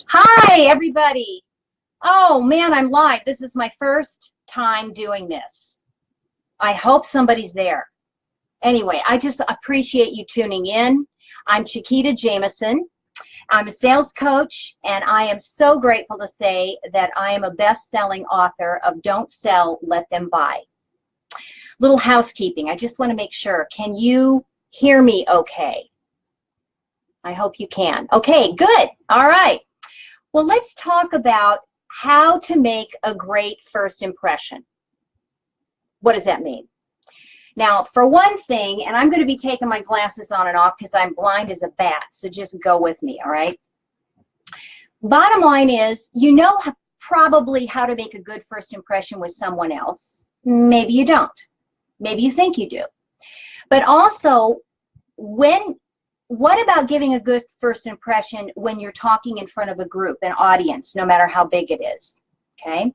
Hi, everybody. Oh, man, I'm live. This is my first time doing this. I hope somebody's there. Anyway, I just appreciate you tuning in. I'm Chiqeeta Jameson. I'm a sales coach, and I am so grateful to say that I am a best-selling author of Don't Sell, Let Them Buy. Little housekeeping. I just want to make sure. Can you hear me okay? I hope you can. Okay, good. All right. Well, let's talk about how to make a great first impression. What does that mean? Now, for one thing, and I'm going to be taking my glasses on and off because I'm blind as a bat, so just go with me, all right? Bottom line is, you know probably how to make a good first impression with someone else. Maybe you don't. Maybe you think you do. But also, what about giving a good first impression when you're talking in front of a group, an audience, no matter how big it is, okay?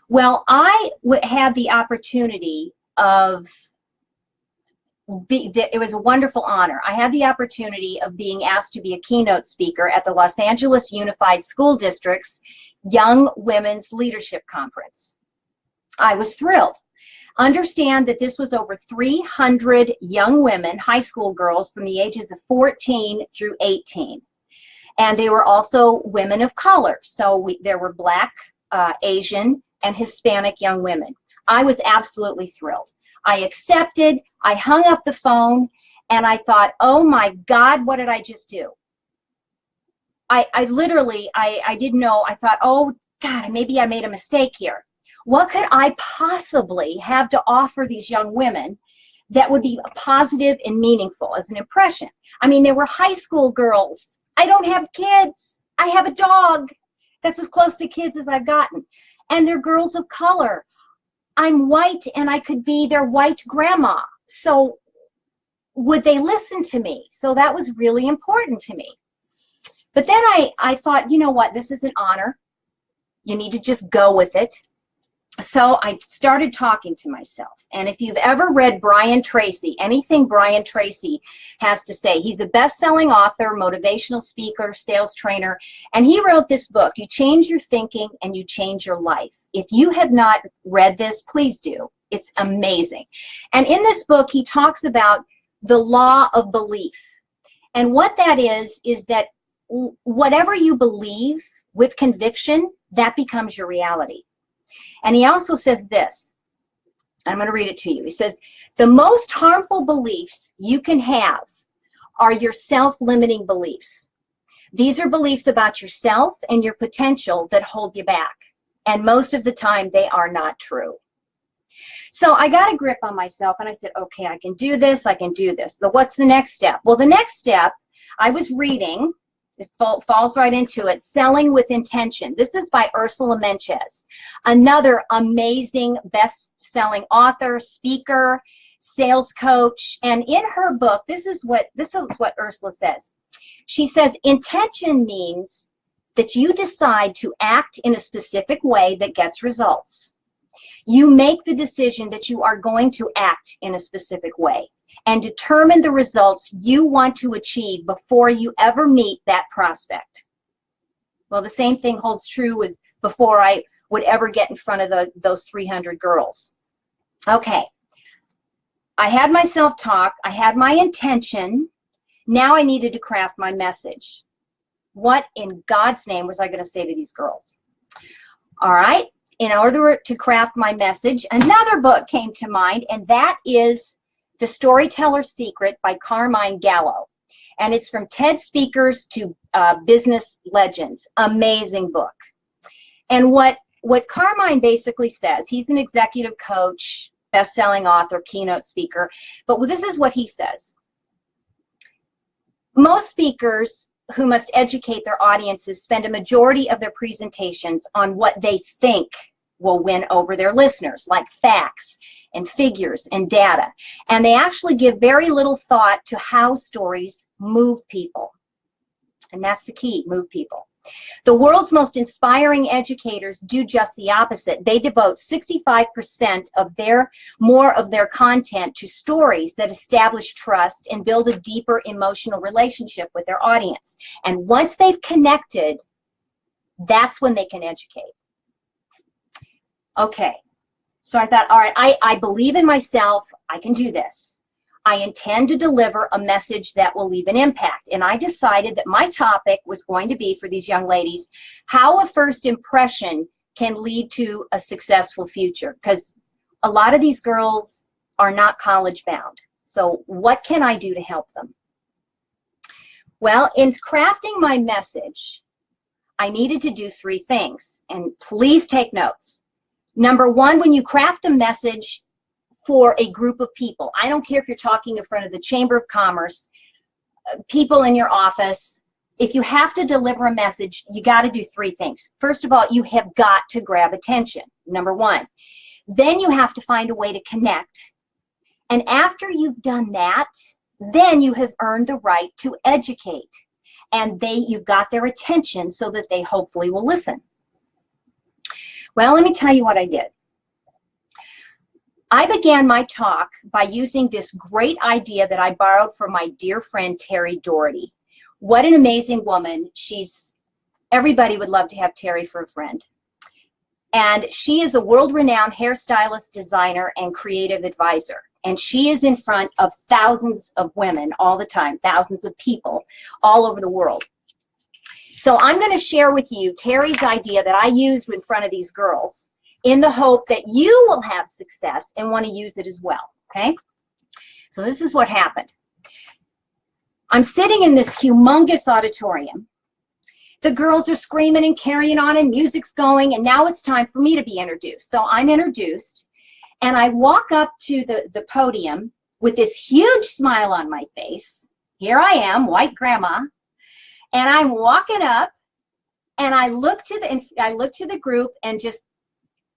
Well, I had the opportunity of, it was a wonderful honor. I had the opportunity of being asked to be a keynote speaker at the Los Angeles Unified School District's Young Women's Leadership Conference. I was thrilled. Understand that this was over 300 young women, high school girls from the ages of 14 through 18. And they were also women of color. So there were Black, Asian, and Hispanic young women. I was absolutely thrilled. I accepted, I hung up the phone, and I thought, oh my God, what did I just do? I literally didn't know. I thought, oh God, maybe I made a mistake here. What could I possibly have to offer these young women that would be positive and meaningful as an impression? I mean, they were high school girls. I don't have kids. I have a dog. That's as close to kids as I've gotten. And they're girls of color. I'm white and I could be their white grandma. So would they listen to me? So that was really important to me. But then I thought, you know what? This is an honor. You need to just go with it. So I started talking to myself. And if you've ever read Brian Tracy, anything Brian Tracy has to say, he's a best-selling author, motivational speaker, sales trainer, and he wrote this book, You Change Your Thinking and You Change Your Life. If you have not read this, please do. It's amazing. And in this book, he talks about the law of belief. And what that is that whatever you believe with conviction, that becomes your reality. And he also says this, I'm going to read it to you. He says, the most harmful beliefs you can have are your self-limiting beliefs. These are beliefs about yourself and your potential that hold you back. And most of the time, they are not true. So I got a grip on myself and I said, okay, I can do this, I can do this. So what's the next step? Well, the next step, I was reading, it falls right into it, Selling with Intention. This is by Ursula Mentjes, another amazing best-selling author, speaker, sales coach. And in her book, this is what Ursula says. She says, intention means that you decide to act in a specific way that gets results. You make the decision that you are going to act in a specific way and determine the results you want to achieve before you ever meet that prospect. Well, the same thing holds true as before I would ever get in front of those 300 girls. Okay, I had my self-talk, I had my intention, now I needed to craft my message. What in God's name was I going to say to these girls? All right, in order to craft my message, another book came to mind, and that is The Storyteller's Secret by Carmine Gallo. And it's From TED Speakers to Business Legends. Amazing book. And what Carmine basically says, he's an executive coach, best-selling author, keynote speaker, but this is what he says. Most speakers who must educate their audiences spend a majority of their presentations on what they think will win over their listeners, like facts and figures and data. And they actually give very little thought to how stories move people. And that's the key, move people. The world's most inspiring educators do just the opposite. They devote 65% of more of their content to stories that establish trust and build a deeper emotional relationship with their audience. And once they've connected That's when they can educate. Okay, so I thought, all right, I believe in myself. I can do this. I intend to deliver a message that will leave an impact. And I decided that my topic was going to be, for these young ladies, how a first impression can lead to a successful future. Because a lot of these girls are not college bound. So what can I do to help them? Well, in crafting my message, I needed to do 3 things. And please take notes. Number 1, when you craft a message for a group of people, I don't care if you're talking in front of the Chamber of Commerce, people in your office, if you have to deliver a message, you got to do 3 things. First of all, you have got to grab attention, number 1. Then you have to find a way to connect. And after you've done that, then you have earned the right to educate. And you've got their attention so that they hopefully will listen. Well, let me tell you what I did. I began my talk by using this great idea that I borrowed from my dear friend Terry Doherty. What an amazing woman. Everybody would love to have Terry for a friend. And she is a world-renowned hairstylist, designer, and creative advisor. And she is in front of thousands of women all the time, thousands of people all over the world. So I'm going to share with you Terry's idea that I used in front of these girls in the hope that you will have success and want to use it as well, okay? So this is what happened. I'm sitting in this humongous auditorium. The girls are screaming and carrying on and music's going, and now it's time for me to be introduced. So I'm introduced, and I walk up to the podium with this huge smile on my face. Here I am, white grandma, and I'm walking up, and I look to the group and just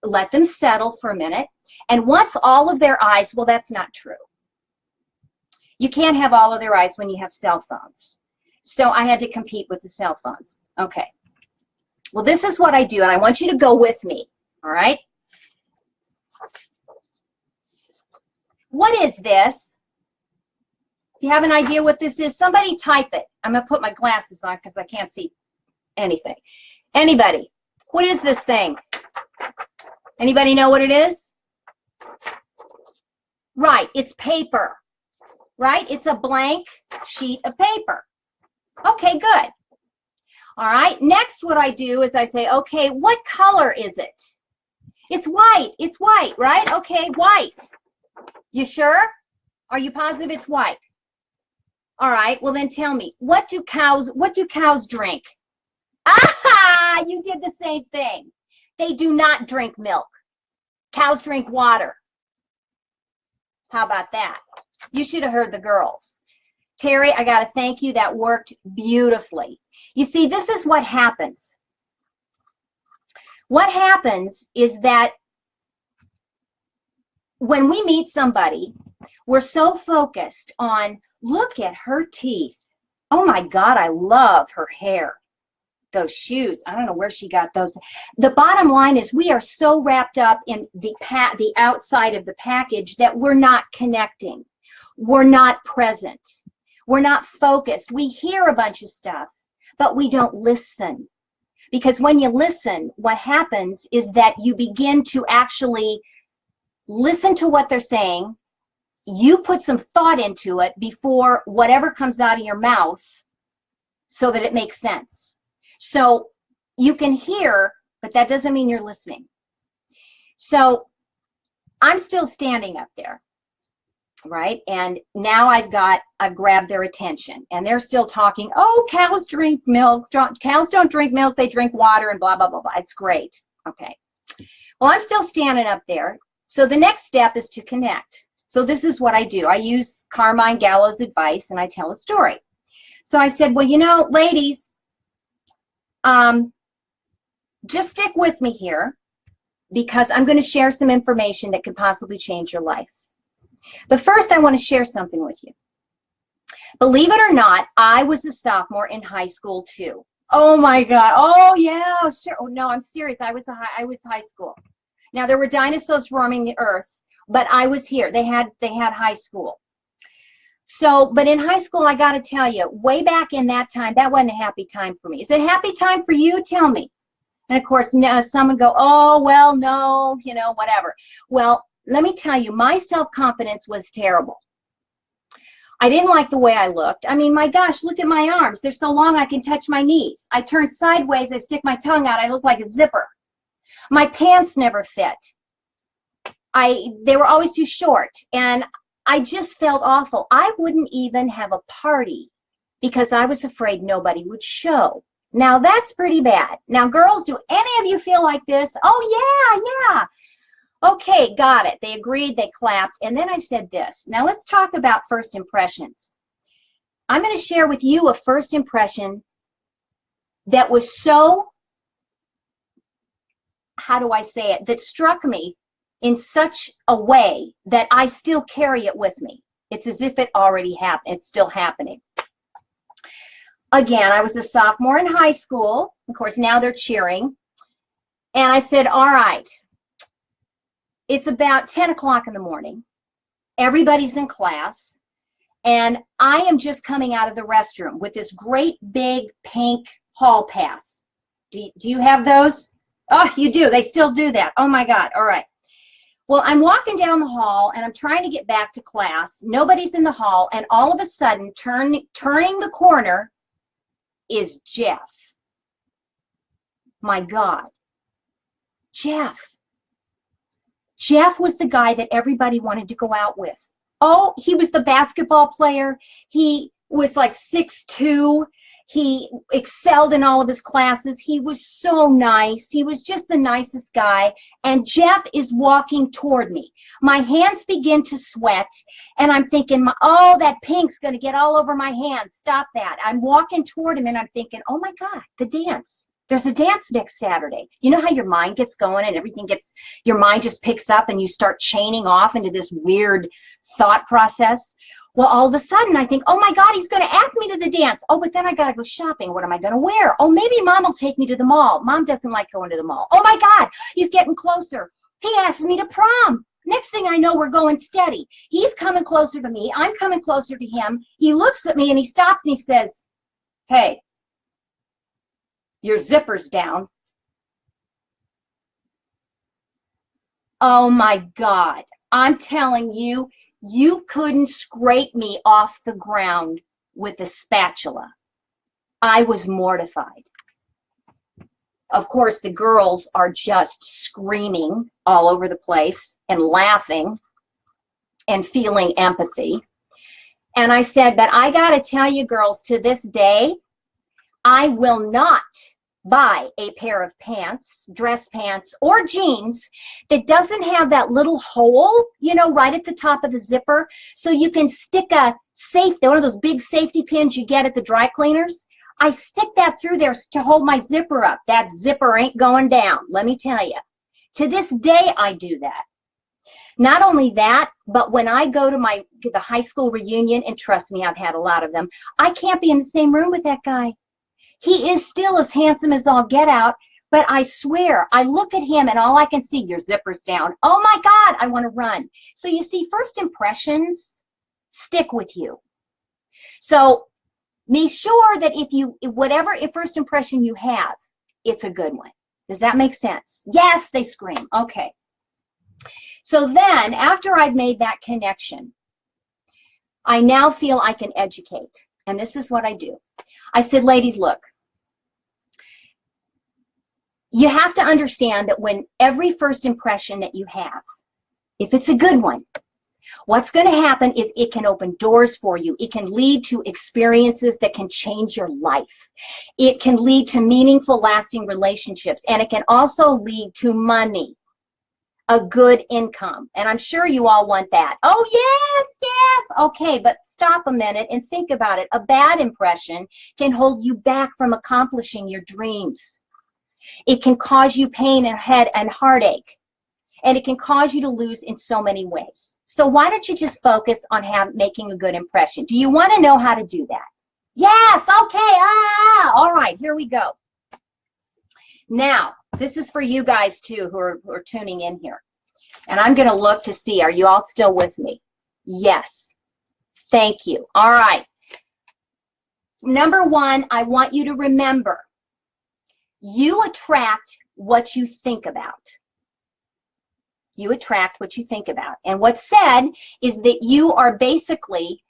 let them settle for a minute. And once all of their eyes, well, that's not true. You can't have all of their eyes when you have cell phones. So I had to compete with the cell phones. Okay. Well, this is what I do, and I want you to go with me, all right? What is this? Do you have an idea what this is? Somebody type it. I'm going to put my glasses on because I can't see anything. Anybody? What is this thing? Anybody know what it is? Right, it's paper. Right? It's a blank sheet of paper. Okay, good. All right, next what I do is I say, okay, what color is it? It's white. It's white, right? Okay, white. You sure? Are you positive it's white? All right, well then tell me, what do cows drink? Ah, you did the same thing. They do not drink milk. Cows drink water. How about that? You should have heard the girls. Terry, I got to thank you. That worked beautifully. You see, this is what happens. What happens is that when we meet somebody, we're so focused on, look at her teeth. Oh my God, I love her hair. Those shoes, I don't know where she got those. The bottom line is we are so wrapped up in the outside of the package that we're not connecting. We're not present. We're not focused. We hear a bunch of stuff, but we don't listen. Because when you listen, what happens is that you begin to actually listen to what they're saying. You put some thought into it before whatever comes out of your mouth so that it makes sense. So you can hear, but that doesn't mean you're listening. So I'm still standing up there, right? And now I've grabbed their attention, and they're still talking, oh, cows drink milk. Cows don't drink milk, they drink water, and blah, blah, blah, blah. It's great. Okay. Well, I'm still standing up there. So the next step is to connect. So this is what I do. I use Carmine Gallo's advice, and I tell a story. So I said, well, you know, ladies, just stick with me here because I'm going to share some information that could possibly change your life. But first, I want to share something with you. Believe it or not, I was a sophomore in high school too. Oh my God. Oh yeah, sure. Oh, no, I'm serious. I was high school. Now there were dinosaurs roaming the earth, but I was here. They had high school. So, but in high school, I got to tell you, way back in that time, that wasn't a happy time for me. Is it a happy time for you? Tell me. And of course, some would go, oh, well, no, you know, whatever. Well, let me tell you, my self-confidence was terrible. I didn't like the way I looked. I mean, my gosh, look at my arms. They're so long I can touch my knees. I turn sideways, I stick my tongue out, I look like a zipper. My pants never fit. They were always too short, and I just felt awful. I wouldn't even have a party because I was afraid nobody would show. Now, that's pretty bad. Now, girls, do any of you feel like this? Oh, yeah. Okay, got it. They agreed, they clapped, and then I said this. Now, let's talk about first impressions. I'm going to share with you a first impression that was so, how do I say it, that struck me in such a way that I still carry it with me. It's as if it already happened. It's still happening. Again, I was a sophomore in high school. Of course, now they're cheering. And I said, all right, it's about 10 o'clock in the morning. Everybody's in class. And I am just coming out of the restroom with this great big pink hall pass. Do you have those? Oh, you do. They still do that. Oh, my God. All right. Well, I'm walking down the hall, and I'm trying to get back to class. Nobody's in the hall, and all of a sudden, turning the corner is Jeff. My God. Jeff. Jeff was the guy that everybody wanted to go out with. Oh, he was the basketball player. He was like 6'2". He excelled in all of his classes. He was so nice. He was just the nicest guy. And Jeff is walking toward me. My hands begin to sweat, and I'm thinking, oh, that pink's going to get all over my hands. Stop that. I'm walking toward him, and I'm thinking, oh, my God, the dance. There's a dance next Saturday. You know how your mind gets going and everything your mind just picks up and you start chaining off into this weird thought process? Well, all of a sudden, I think, oh, my God, he's going to ask me to the dance. Oh, but then I got to go shopping. What am I going to wear? Oh, maybe Mom will take me to the mall. Mom doesn't like going to the mall. Oh, my God, he's getting closer. He asked me to prom. Next thing I know, we're going steady. He's coming closer to me. I'm coming closer to him. He looks at me, and he stops, and he says, hey, your zipper's down. Oh, my God. I'm telling you, you couldn't scrape me off the ground with a spatula. I was mortified. Of course, the girls are just screaming all over the place and laughing and feeling empathy. And I said, but I got to tell you, girls, to this day, I will not buy a pair of pants, dress pants, or jeans that doesn't have that little hole, you know, right at the top of the zipper, so you can stick a safety, one of those big safety pins you get at the dry cleaners. I stick that through there to hold my zipper up. That zipper ain't going down, let me tell you. To this day, I do that. Not only that, but when I go to the high school reunion, and trust me, I've had a lot of them, I can't be in the same room with that guy. He is still as handsome as all get out, but I swear, I look at him and all I can see, your zipper's down. Oh my God, I want to run. So you see, first impressions stick with you. So be sure that whatever first impression you have, it's a good one. Does that make sense? Yes, they scream. Okay. So then, after I've made that connection, I now feel I can educate. And this is what I do. I said, ladies, look, you have to understand that when every first impression that you have, if it's a good one, what's going to happen is it can open doors for you. It can lead to experiences that can change your life. It can lead to meaningful, lasting relationships. And it can also lead to money, a good income. And I'm sure you all want that. Oh, yes, yes. Okay, but stop a minute and think about it. A bad impression can hold you back from accomplishing your dreams. It can cause you pain and heartache. And it can cause you to lose in so many ways. So why don't you just focus on making a good impression? Do you want to know how to do that? Yes, okay. All right, here we go. Now, this is for you guys too who are tuning in here. And I'm going to look to see, are you all still with me? Yes. Thank you. All right. Number one, I want you to remember, You attract what you think about. You attract what you think about. And what's said is that you are basically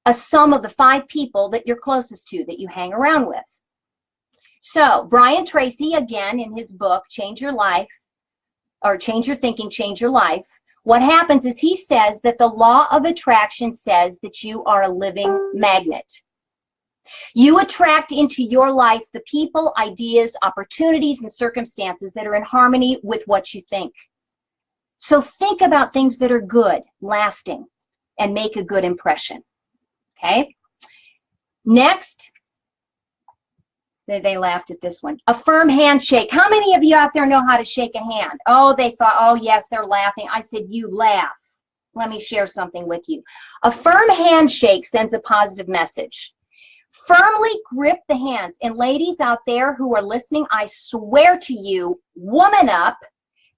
a sum of the 5 people that you're closest to, that you hang around with. So Brian Tracy, again, in his book, Change Your Life, or Change Your Thinking, Change Your Life, what happens is he says that the law of attraction says that you are a living magnet. You attract into your life the people, ideas, opportunities, and circumstances that are in harmony with what you think. So think about things that are good, lasting, and make a good impression. Okay? Next, they laughed at this one. A firm handshake. How many of you out there know how to shake a hand? Oh, they thought, oh, yes, they're laughing. I said, you laugh. Let me share something with you. A firm handshake sends a positive message. Firmly grip the hands. And ladies out there who are listening, I swear to you, woman up.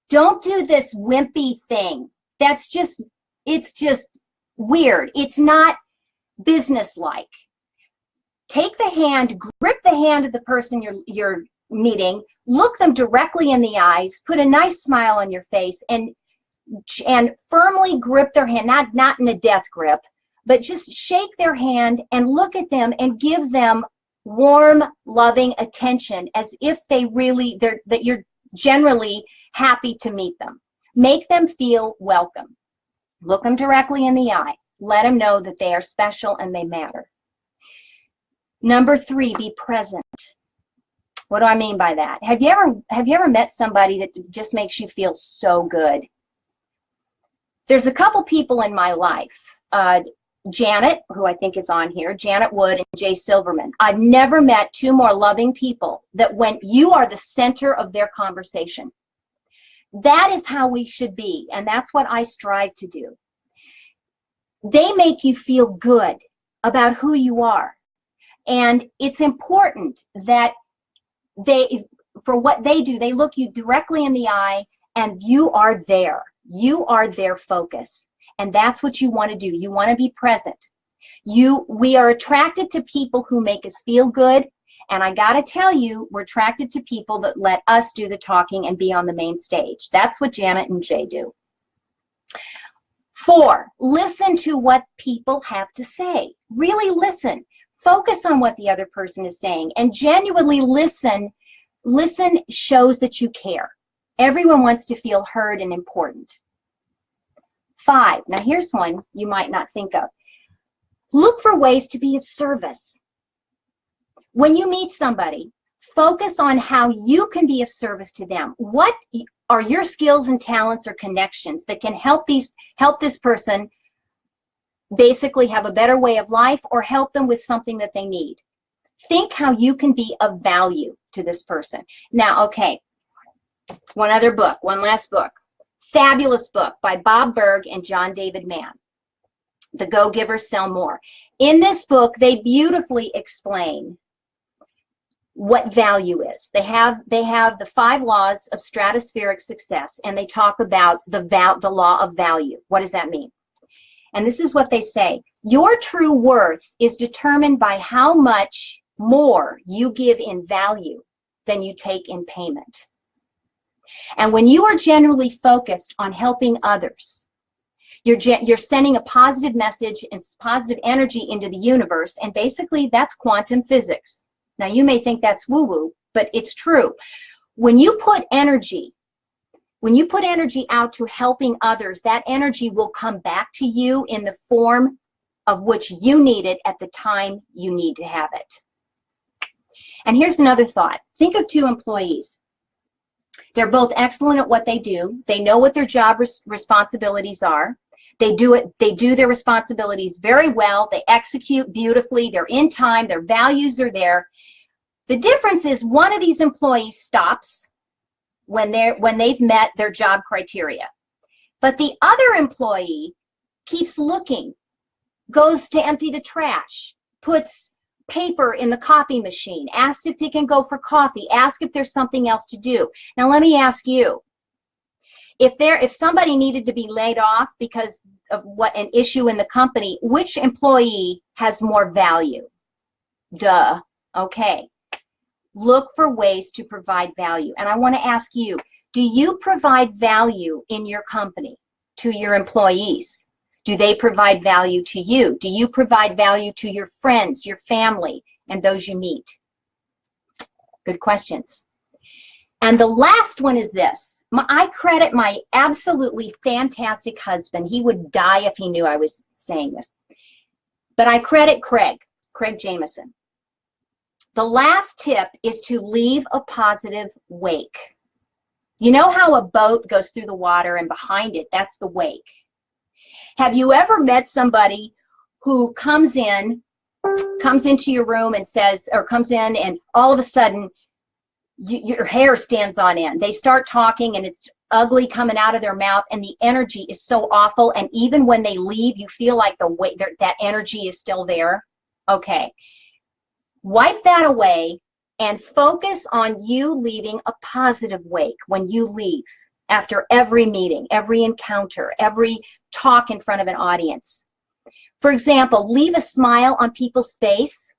Don't do this wimpy thing. That's just, it's just weird. It's not businesslike. Take the hand, grip the hand of the person you're meeting, look them directly in the eyes, put a nice smile on your face, and firmly grip their hand, not in a death grip, but just shake their hand and look at them and give them warm, loving attention as if that you're generally happy to meet them. Make them feel welcome. Look them directly in the eye. Let them know that they are special and they matter. Number 3, be present. What do I mean by that? Have you ever met somebody that just makes you feel so good? There's a couple people in my life, Janet, who I think is on here, Janet Wood and Jay Silverman. I've never met 2 more loving people that when you are the center of their conversation. That is how we should be, and that's what I strive to do. They make you feel good about who you are. And it's important that for what they do, they look you directly in the eye and you are there. You are their focus. And that's what you want to do. You want to be present. We are attracted to people who make us feel good. And I got to tell you, we're attracted to people that let us do the talking and be on the main stage. That's what Janet and Jay do. 4, listen to what people have to say. Really listen. Focus on what the other person is saying and genuinely listen. Listen shows that you care. Everyone wants to feel heard and important. 5, now here's one you might not think of. Look for ways to be of service. When you meet somebody, focus on how you can be of service to them. What are your skills and talents or connections that can help this person basically have a better way of life or help them with something that they need? Think how you can be of value to this person. Now, okay, one last book. Fabulous book by Bob Berg and John David Mann. The Go-Givers Sell More. In this book, they beautifully explain what value is. They have the 5 laws of stratospheric success, and they talk about the law of value. What does that mean? And this is what they say. Your true worth is determined by how much more you give in value than you take in payment. And when you are genuinely focused on helping others, you're sending a positive message and positive energy into the universe, and basically that's quantum physics. Now you may think that's woo-woo, but it's true. When you put energy out to helping others, that energy will come back to you in the form of which you need it at the time you need to have it. And here's another thought. Think of 2 employees. They're both excellent at what they do. They know what their job responsibilities are. They do their responsibilities very well. They execute beautifully. They're in time. Their values are there. The difference is one of these employees stops when they've met their job criteria. But the other employee keeps looking, goes to empty the trash, puts paper in the copy machine, asks if they can go for coffee, asks if there's something else to do. Now let me ask you, if somebody needed to be laid off because of an issue in the company, which employee has more value? Duh. Okay. Look for ways to provide value. And I want to ask you, do you provide value in your company to your employees? Do they provide value to you? Do you provide value to your friends, your family, and those you meet? Good questions. And the last one is this. I credit my absolutely fantastic husband. He would die if he knew I was saying this. But I credit Craig Jameson. The last tip is to leave a positive wake. You know how a boat goes through the water and behind it, that's the wake. Have you ever met somebody who comes into your room and says, or comes in and all of a sudden your hair stands on end. They start talking and it's ugly coming out of their mouth and the energy is so awful, and even when they leave you feel like the weight, that energy is still there? Okay. Wipe that away and focus on you leaving a positive wake when you leave after every meeting, every encounter, every talk in front of an audience. For example, leave a smile on people's face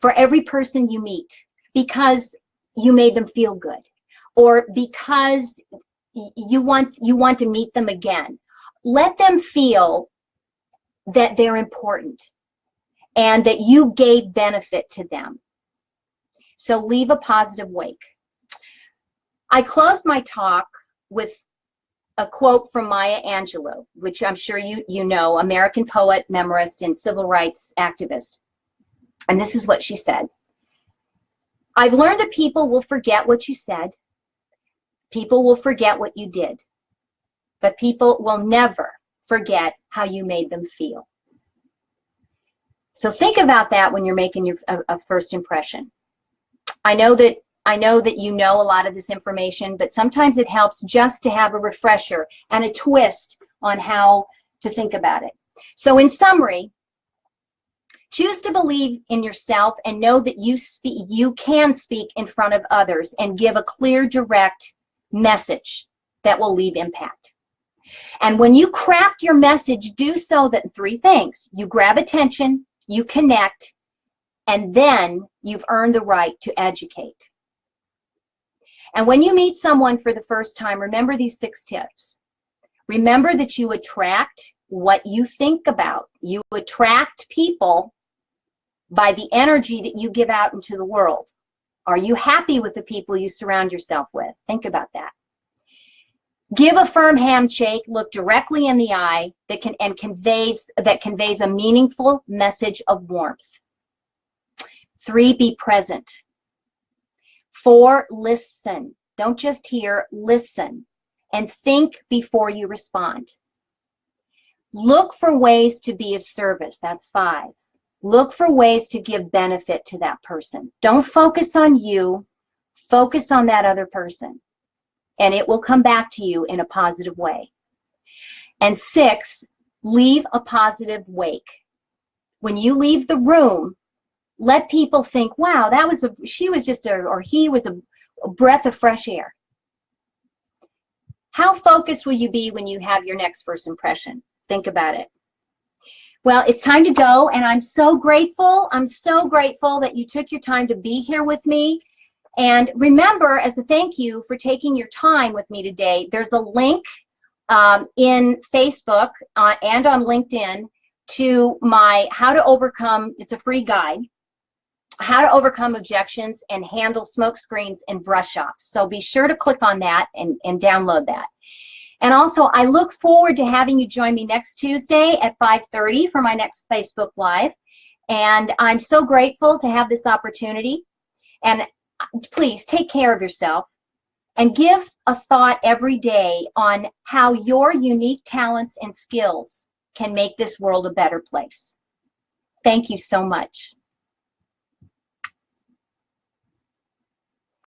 for every person you meet because you made them feel good, or because you want to meet them again. Let them feel that they're important and that you gave benefit to them. So leave a positive wake. I closed my talk with a quote from Maya Angelou, which I'm sure you know, American poet, memoirist, and civil rights activist. And this is what she said. I've learned that people will forget what you said. People will forget what you did. But people will never forget how you made them feel. So think about that when you're making a first impression. I know that you know a lot of this information, but sometimes it helps just to have a refresher and a twist on how to think about it. So in summary, choose to believe in yourself and know that you can speak in front of others and give a clear, direct message that will leave impact. And when you craft your message, do so that three things. You grab attention, you connect, and then you've earned the right to educate. And when you meet someone for the first time, remember these 6 tips. Remember that you attract what you think about. You attract people by the energy that you give out into the world. Are you happy with the people you surround yourself with? Think about that. Give a firm handshake, look directly in the eye that conveys a meaningful message of warmth. 3, be present. 4, listen. Don't just hear, listen. And think before you respond. Look for ways to be of service. That's 5. Look for ways to give benefit to that person. Don't focus on you. Focus on that other person. And it will come back to you in a positive way. And 6, leave a positive wake. When you leave the room, let people think, wow, he was a breath of fresh air. How focused will you be when you have your next first impression? Think about it. Well, it's time to go, and I'm so grateful. I'm so grateful that you took your time to be here with me. And remember, as a thank you for taking your time with me today, there's a link in Facebook and on LinkedIn to my How to Overcome, it's a free guide, How to Overcome Objections and Handle Smoke Screens and Brush-Offs. So be sure to click on that and download that. And also, I look forward to having you join me next Tuesday at 5:30 for my next Facebook Live. And I'm so grateful to have this opportunity. And please take care of yourself and give a thought every day on how your unique talents and skills can make this world a better place. Thank you so much.